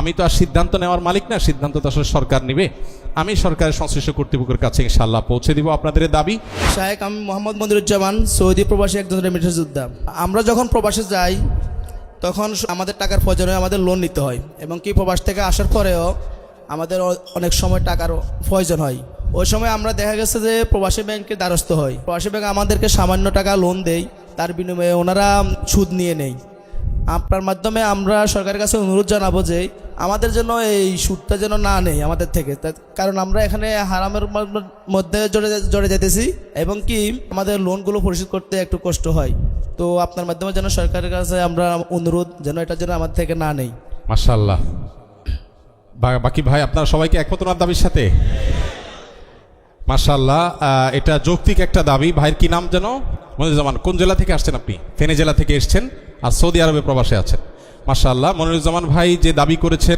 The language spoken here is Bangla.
আমি তো আর সিদ্ধান্ত নেওয়ার মালিক না, সিদ্ধান্ত তো আসলে সরকার নেবে। আমি সরকারের সংশ্লিষ্ট কর্তৃপক্ষের কাছে ইনশাআল্লাহ পৌঁছে দিব আপনাদের দাবি। শাহেক আমি মোহাম্মদ মনিরুজ্জামান, সৌদি প্রবাসী একজন রেমিটেন্স যোদ্ধা। আমরা যখন প্রবাসে যাই তখন আমাদের টাকার প্রয়োজন হয়, আমাদের লোন নিতে হয়, এবং কি প্রবাস থেকে আসার পরেও আমাদের অনেক সময় টাকার প্রয়োজন হয়। ওই সময় আমরা দেখা গেছে যে প্রবাসী ব্যাংকের দ্বারস্থ হয়। প্রবাসী ব্যাংক আমাদেরকে সামান্য টাকা লোন দেয়, তার বিনিময়ে ওনারা সুদ নিয়ে নেয়। আপনার মাধ্যমে আমরা সরকারের কাছে অনুরোধ জানাবো যে আমাদের জন্য এই সুদটা যেন না নেই আমাদের থেকে, কারণ আমরা এখানে হারামের মধ্যে জড়ে যেতেছি, এবং কি আমাদের লোনগুলো পরিশোধ করতে একটু কষ্ট হয়। তো আপনার মাধ্যমে যেন সরকারের কাছে আমরা অনুরোধ যেন এটা যেন আমাদের থেকে না নেই। মাশাআল্লাহ। বাকি ভাই আপনারা সবাইকে একমত ওনার দাবির সাথে? মাশাআল্লাহ, এটা যৌক্তিক একটা দাবি। ভাইয়ের কি নাম যেন? মনিরুজ্জামান। কোন জেলা থেকে আসছেন আপনি? ফেনী জেলা থেকে এসছেন আর সৌদি আরবে প্রবাসে আছেন। মাশাআল্লাহ, মনিরুজ্জামান ভাই যে দাবি করেছেন